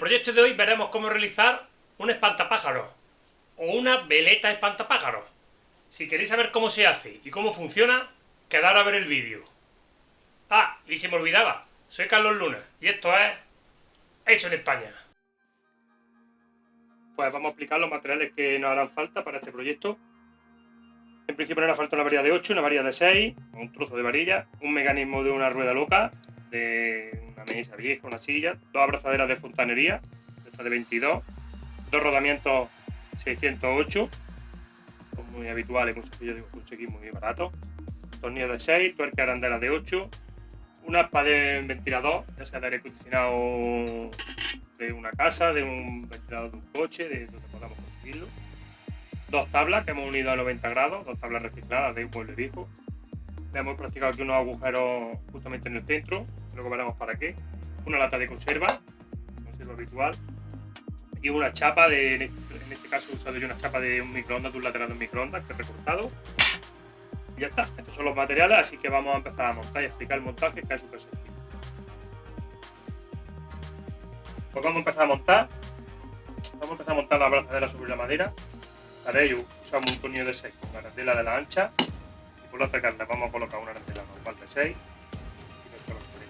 proyecto de hoy veremos cómo realizar un espantapájaros o una veleta espantapájaros. Si queréis saber cómo se hace y cómo funciona, quedad a ver el vídeo. Ah, y se me olvidaba, soy Carlos Luna y esto es Hecho en España. Pues vamos a explicar los materiales que nos harán falta para este proyecto. En principio nos hará falta una varilla de 8, una varilla de 6, un trozo de varilla, un mecanismo de una rueda loca, de una mesa vieja, una silla, dos abrazaderas de fontanería, esta de 22, dos rodamientos 608, son muy habituales, muy sencillos de conseguir, muy baratos, tornillos de 6, tuerca arandela de 8, una aspa de ventilador, ya sea de aire acondicionado de una casa, de un ventilador de un coche, de donde podamos conseguirlo. Dos tablas que hemos unido a 90 grados, dos tablas recicladas de un mueble viejo. Le hemos practicado aquí unos agujeros justamente en el centro, luego veremos para qué. Una lata de conserva habitual. Y una chapa en este caso he usado yo una chapa de un microondas, de un lateral de un microondas que he recortado. Y ya está, estos son los materiales, así que vamos a empezar a montar y a explicar el montaje, que es súper sencillo. Pues vamos a empezar a montar la abrazadera sobre la madera. Para ello usamos un tornillo de 6 con la arandela de la ancha y por la otra carne vamos a colocar una arandela normal de 6 y nuestra abrazadera.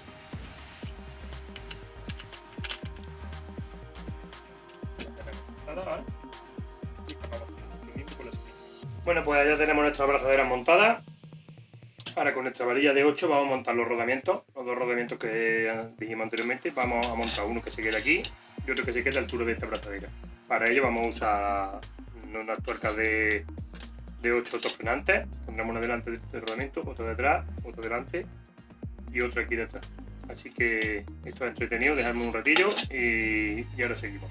Bueno, pues ya tenemos nuestra abrazadera montada. Ahora con nuestra varilla de 8 vamos a montar los rodamientos, los dos rodamientos que dijimos anteriormente. Vamos a montar uno que se quede aquí y otro que se quede a la altura de esta abrazadera. Para ello vamos a usar unas tuercas de 8 autofrenantes. Tendremos una delante del rodamiento, otra detrás, otro delante y otra aquí detrás. Así que esto es entretenido, dejadme un ratillo y ahora seguimos.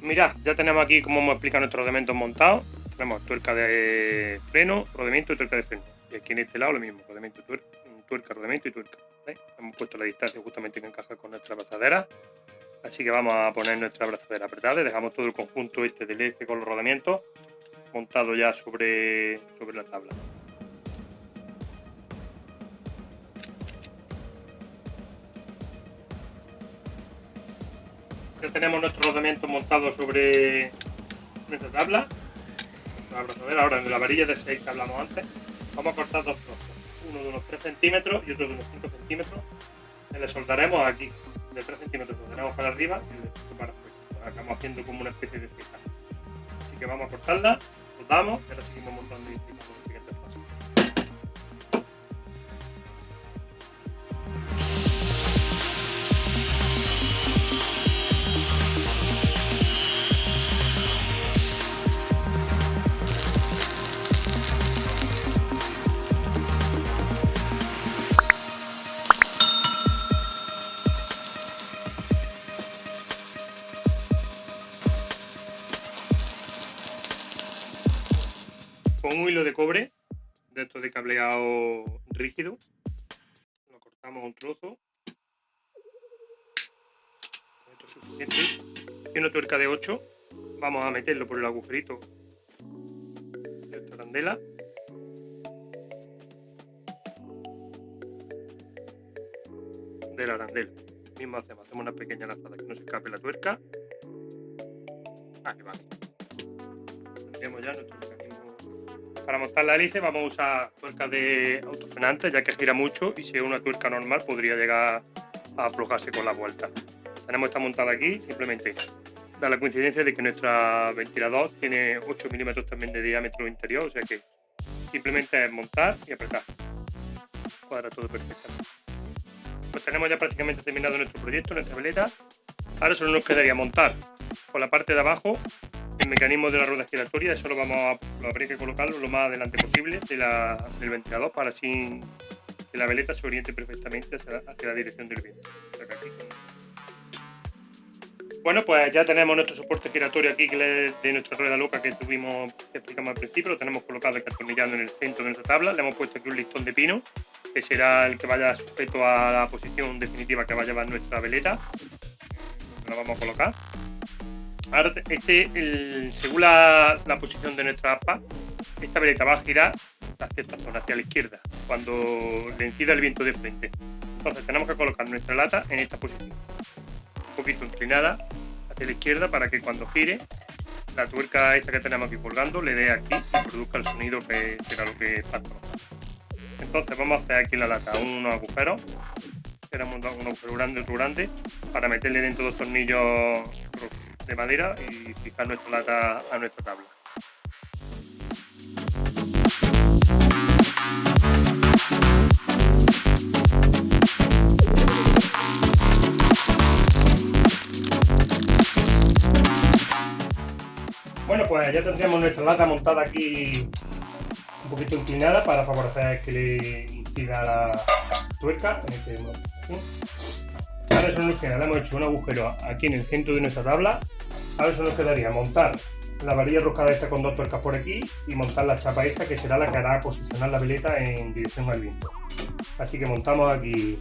Mirad, ya tenemos aquí como hemos explicado nuestros rodamientos montados. Tenemos tuerca de freno, rodamiento y tuerca de freno. Y aquí en este lado lo mismo, rodamiento, tuerca, rodamiento y tuerca. ¿Veis? Hemos puesto la distancia justamente que encaja con nuestra abrazadera. Así que vamos a poner nuestra abrazadera apretada y dejamos todo el conjunto este del eje con los rodamientos montado ya sobre la tabla. Ya tenemos nuestros rodamientos montados sobre nuestra tabla, nuestra abrazadera. Ahora en la varilla de 6 que hablamos antes, vamos a cortar dos trozos, uno de unos 3 centímetros y otro de unos 5 centímetros. Y le soldaremos aquí, de 3 centímetros lo tenemos para arriba y de 5 para afuera. Acabamos haciendo como una especie de ceja. Así que vamos a cortarla, cortamos y ahora seguimos montando y explicando los siguientes pasos. Con un hilo de cobre, de estos de cableado rígido, lo cortamos un trozo. Esto es suficiente. Y una tuerca de 8, vamos a meterlo por el agujerito de esta arandela. De la arandela. Mismo hacemos una pequeña lazada que no se escape la tuerca. Ahí va. Tenemos ya nuestro mecanismo. Para montar la hélice vamos a usar tuercas de autofrenantes, ya que gira mucho y si es una tuerca normal podría llegar a aflojarse con la vuelta. Tenemos esta montada aquí, simplemente da la coincidencia de que nuestro ventilador tiene 8 milímetros también de diámetro interior, o sea que simplemente es montar y apretar. Cuadra todo perfectamente. Pues tenemos ya prácticamente terminado nuestro proyecto, nuestra veleta. Ahora solo nos quedaría montar por la parte de abajo el mecanismo de la rueda giratoria. Eso lo habría que colocarlo lo más adelante posible del ventilador para así que la veleta se oriente perfectamente hacia la dirección del viento. Bueno, pues ya tenemos nuestro soporte giratorio aquí de nuestra rueda loca que explicamos al principio. Lo tenemos colocado aquí atornillado en el centro de nuestra tabla. Le hemos puesto aquí un listón de pino que será el que vaya sujeto a la posición definitiva que va a llevar nuestra veleta. Lo vamos a colocar. Ahora, según la posición de nuestra aspa, esta veleta va a girar hacia esta zona, hacia la izquierda, cuando le incida el viento de frente. Entonces tenemos que colocar nuestra lata en esta posición. poquito inclinada hacia la izquierda para que cuando gire la tuerca esta que tenemos aquí colgando le dé aquí y produzca el sonido que era lo que faltaba. Entonces vamos a hacer aquí en la lata unos agujeros, queremos un agujero grande, otro grande, para meterle dentro dos tornillos de madera y fijar nuestra lata a nuestra tabla. Bueno, pues ya tendríamos nuestra lata montada aquí un poquito inclinada para favorecer que le incida la tuerca. Ahora solo nos queda, le hemos hecho un agujero aquí en el centro de nuestra tabla. Ahora solo nos quedaría montar la varilla roscada esta con dos tuercas por aquí y montar la chapa esta que será la que hará posicionar la veleta en dirección al viento. Así que montamos aquí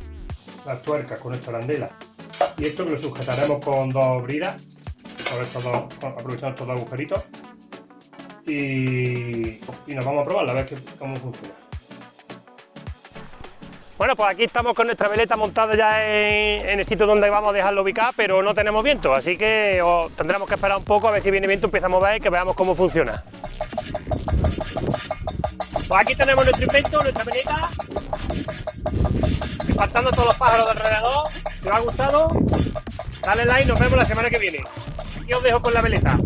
las tuercas con nuestra arandela y esto que lo sujetaremos con dos bridas, aprovechando estos dos agujeritos, y nos vamos a probar a ver cómo funciona. Bueno, pues aquí estamos con nuestra veleta montada ya en el sitio donde vamos a dejarlo ubicada, pero no tenemos viento, así que tendremos que esperar un poco a ver si viene viento, empezamos a ver y que veamos cómo funciona. Pues aquí tenemos nuestro invento, nuestra veleta, espantando todos los pájaros de alrededor. Si os ha gustado, dale like, nos vemos la semana que viene. Aquí os dejo con la veleta.